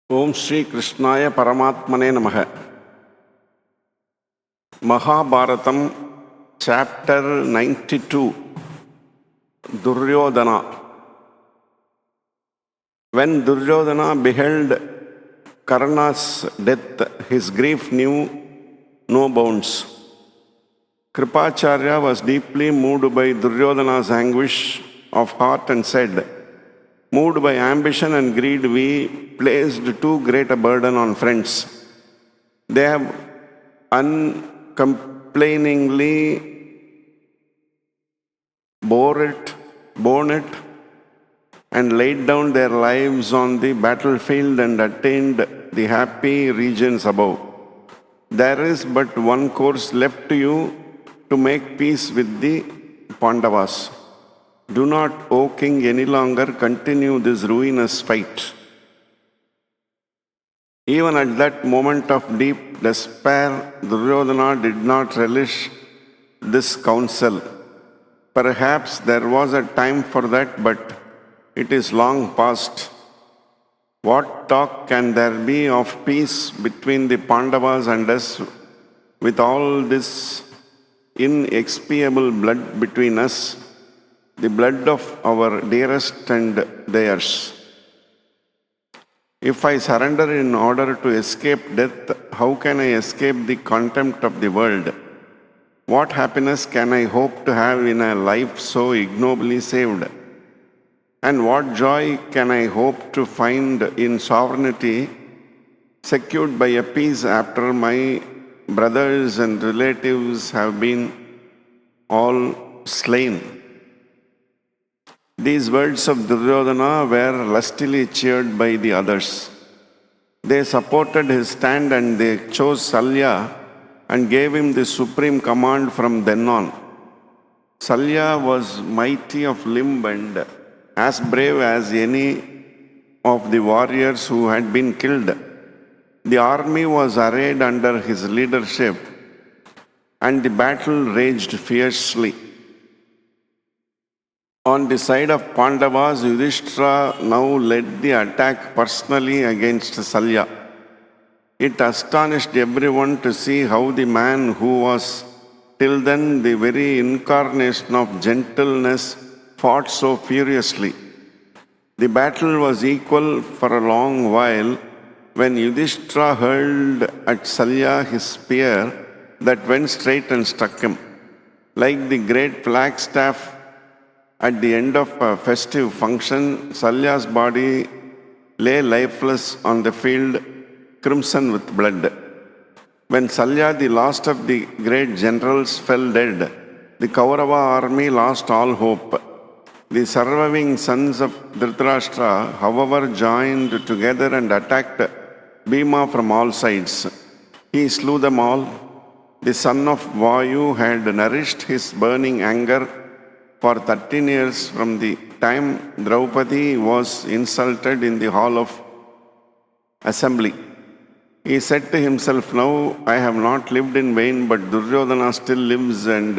Om Shri Krishnaya Paramatmane Namaha. Mahabharatham, chapter 92, Duryodhana. When Duryodhana beheld Karna's death, his grief knew no bounds. Kripacharya was deeply moved by Duryodhana's anguish of heart and said, "Moved by ambition and greed, we placed too great a burden on friends. They have uncomplainingly borne it, and laid down their lives on the battlefield and attained the happy regions above. There is but one course left to you to make peace with the Pandavas. Do not, O king, any longer continue this ruinous fight." Even at that moment of deep despair, Duryodhana did not relish this counsel. Perhaps there was a time for that, but it is long past. What talk can there be of peace between the Pandavas and us with all this inexpiable blood between us, the blood of our dearest and theirs? If I surrender in order to escape death, how can I escape the contempt of the world? What happiness can I hope to have in a life so ignobly saved? And what joy can I hope to find in sovereignty secured by a peace after my brothers and relatives have been all slain? These words of Duryodhana were lustily cheered by the others. They supported his stand and they chose Salya and gave him the supreme command from then on. Salya was mighty of limb and as brave as any of the warriors who had been killed. The army was arrayed under his leadership and the battle raged fiercely. On the side of Pandavas, Yudhishthira now led the attack personally against Salya. It astonished everyone to see how the man who was till then the very incarnation of gentleness fought so furiously. The battle was equal for a long while when Yudhishthira hurled at Salya his spear that went straight and struck him. Like the great flagstaff at the end of a festive function, Salya's body lay lifeless on the field, crimson with blood. When Salya, the last of the great generals, fell dead, the Kaurava army lost all hope. The surviving sons of Dhritarashtra, however, joined together and attacked Bhima from all sides. He slew them all. The son of Vayu had nourished his burning anger for 13 years from the time Draupadi was insulted in the hall of assembly. He said to himself, "Now I have not lived in vain, but Duryodhana still lives," and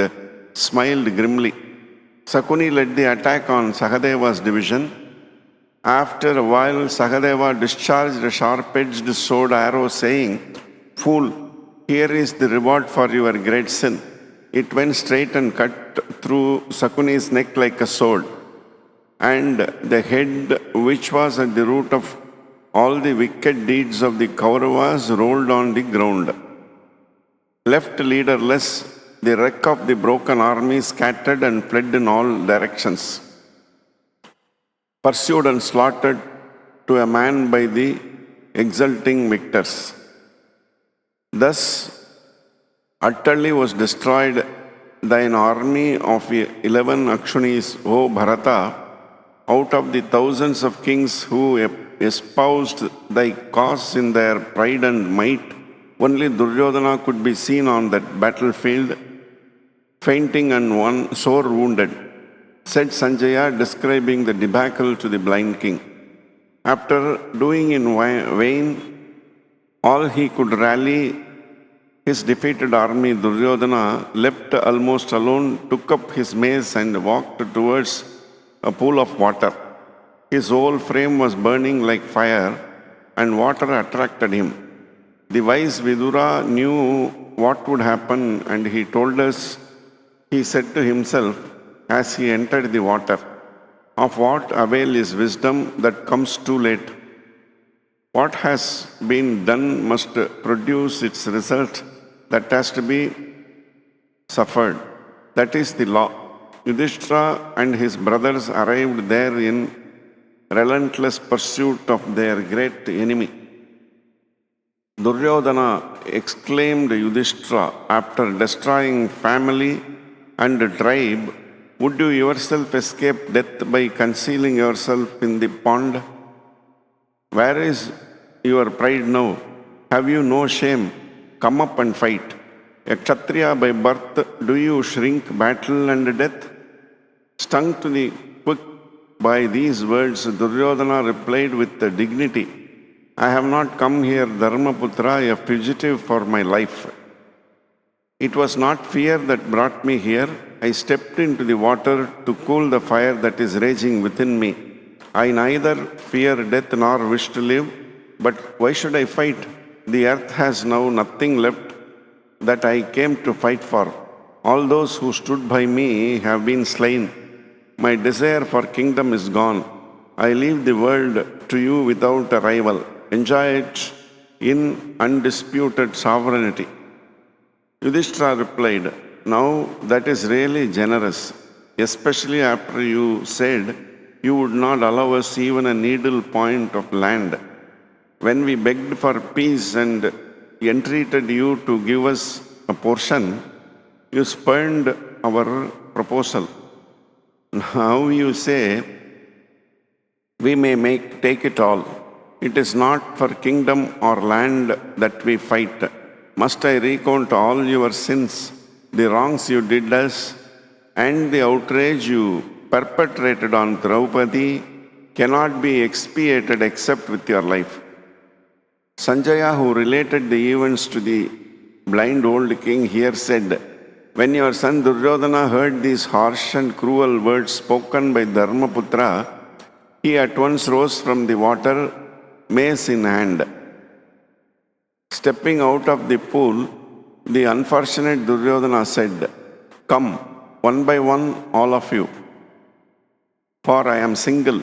smiled grimly. Sakuni led the attack on Sahadeva's division. After a while, Sahadeva discharged a sharp-edged sword arrow, saying, "Fool, here is the reward for your great sin." It went straight and cut through Sakuni's neck like a sword, and the head, which was at the root of all the wicked deeds of the Kauravas, rolled on the ground. Left leaderless, the wreck of the broken army scattered and fled in all directions, pursued and slaughtered to a man by the exulting victors. Thus utterly was destroyed thine army of 11 Akshunis, O Bharata. Out of the thousands of kings who espoused thy cause in their pride and might, only Duryodhana could be seen on that battlefield, fainting and one sore wounded, said Sanjaya, describing the debacle to the blind king. After doing in vain all he could rally his defeated army, Duryodhana, left almost alone, took up his mace and walked towards a pool of water. His whole frame was burning like fire, and water attracted him. The wise Vidura knew what would happen, and he told us, he said to himself as he entered the water, "Of what avail is wisdom that comes too late? What has been done must produce its result that has to be suffered. That is the law." Yudhishthira and his brothers arrived there in relentless pursuit of their great enemy. Duryodhana exclaimed Yudhishthira after destroying family and tribe, "Would you yourself escape death by concealing yourself in the pond? Where is your pride now? Have you no shame? Come up and fight. A Kshatriya by birth, do you shrink battle and death?" Stung to the quick by these words, Duryodhana replied with dignity, "I have not come here, Dharmaputra, a fugitive for my life. It was not fear that brought me here. I stepped into the water to cool the fire that is raging within me. I neither fear death nor wish to live, but why should I fight? The earth has now nothing left that I came to fight for. All those who stood by me have been slain. My desire for kingdom is gone. I leave the world to you without a rival. Enjoy it in undisputed sovereignty." Yudhishthira replied, "Now that is really generous, especially after you said you would not allow us even a needle point of land. When we begged for peace and entreated you to give us a portion, you spurned our proposal. Now you say we may take it all. It is not for kingdom or land that we fight. Must I recount all your sins, the wrongs you did us, and the outrage you perpetrated on Draupadi cannot be expiated except with your life." Sanjaya, who related the events to the blind old king, here said, "When your son Duryodhana heard these harsh and cruel words spoken by Dharmaputra, he at once rose from the water, mace in hand. Stepping out of the pool, the unfortunate Duryodhana said, 'Come, one by one, all of you, for I am single.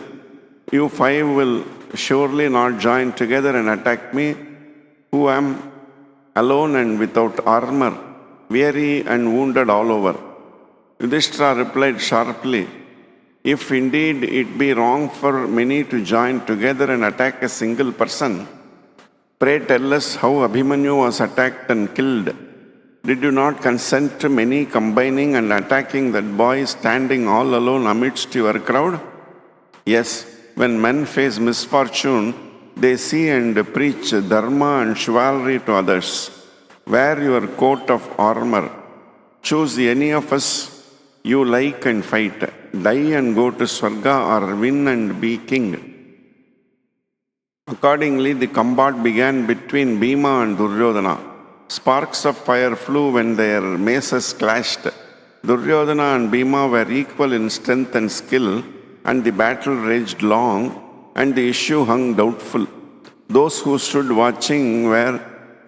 You five will surely not join together and attack me, who am alone and without armor, weary and wounded all over.' Yudhishthira replied sharply, 'If indeed it be wrong for many to join together and attack a single person, pray tell us how Abhimanyu was attacked and killed. Did you not consent to many combining and attacking that boy standing all alone amidst your crowd? Yes, when men face misfortune, they see and preach dharma and chivalry to others. Wear your coat of armor. Choose any of us you like and fight. Die and go to Swarga, or win and be king.' Accordingly, the combat began between Bhima and Duryodhana. Sparks of fire flew when their maces clashed. Duryodhana and Bhima were equal in strength and skill, and the battle raged long, and the issue hung doubtful. Those who stood watching were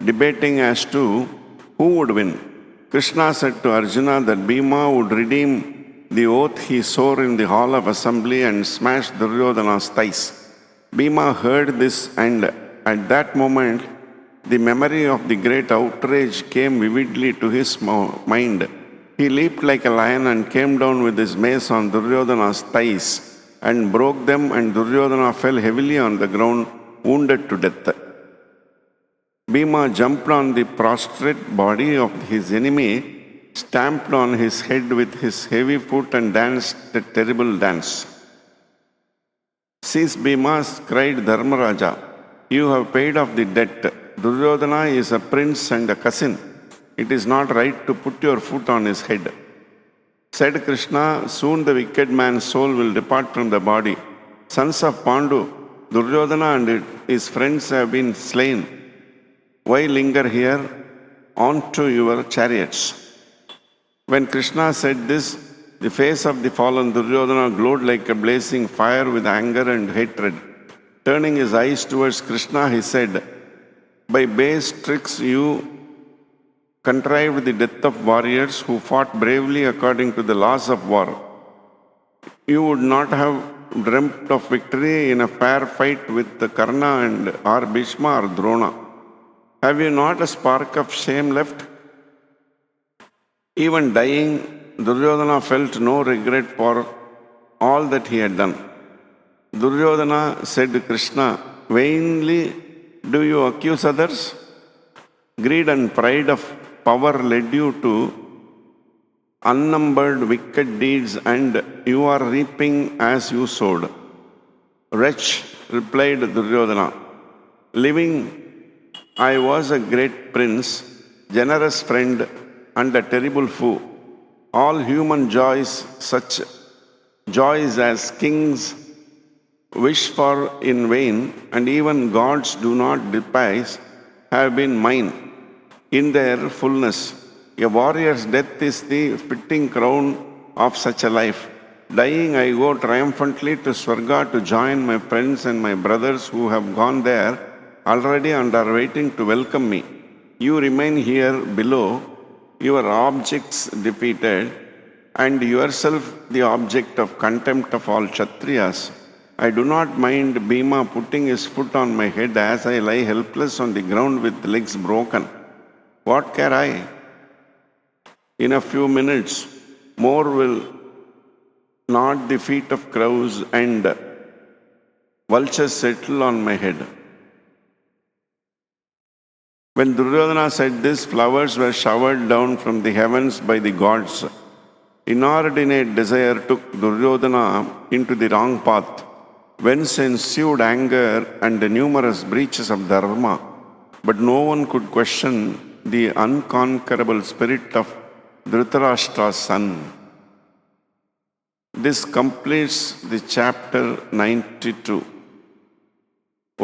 debating as to who would win. Krishna said to Arjuna that Bhima would redeem the oath he swore in the hall of assembly and smash Duryodhana's thighs. Bhima heard this, and at that moment the memory of the great outrage came vividly to his mind. He leaped like a lion and came down with his mace on Duryodhana's thighs and broke them, and Duryodhana fell heavily on the ground, wounded to death. Bhima jumped on the prostrate body of his enemy, stamped on his head with his heavy foot, and danced a terrible dance. "Cease, Bhima," cried Dharmaraja. "You have paid off the debt. Duryodhana is a prince and a cousin. It is not right to put your foot on his head." Said Krishna, "Soon the wicked man's soul will depart from the body. Sons of Pandu, Duryodhana and his friends have been slain. Why linger here? On to your chariots." When Krishna said this, the face of the fallen Duryodhana glowed like a blazing fire with anger and hatred. Turning his eyes towards Krishna, he said, "By base tricks you contrived the death of warriors who fought bravely according to the laws of war. You would not have dreamt of victory in a fair fight with the Karna and or Bhishma or Drona. Have you not a spark of shame left?" Even dying, Duryodhana felt no regret for all that he had done. Duryodhana said to Krishna, "Vainly do you accuse others? Greed and pride of power led you to unnumbered wicked deeds, and you are reaping as you sowed." "Wretch," replied Duryodhana, "living I was a great prince, generous friend, and a terrible foe. All human joys, such joys as kings wish for in vain, and even gods do not despise, have been mine in their fullness. A warrior's death is the fitting crown of such a life. Dying, I go triumphantly to Swarga to join my friends and my brothers who have gone there already and are waiting to welcome me. You remain here below, your objects defeated, and yourself the object of contempt of all Kshatriyas. I do not mind Bhima putting his foot on my head as I lie helpless on the ground with legs broken. What care I? In a few minutes more will not the feet of crows and vultures settle on my head." When Duryodhana said this, flowers were showered down from the heavens by the gods. Inordinate desire took Duryodhana into the wrong path, whence ensued anger and numerous breaches of dharma. But no one could question the unconquerable spirit of Dhritarashtra's son. This completes the chapter 92.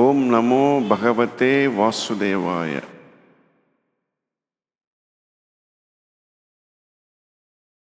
Om Namo Bhagavate Vasudevaya.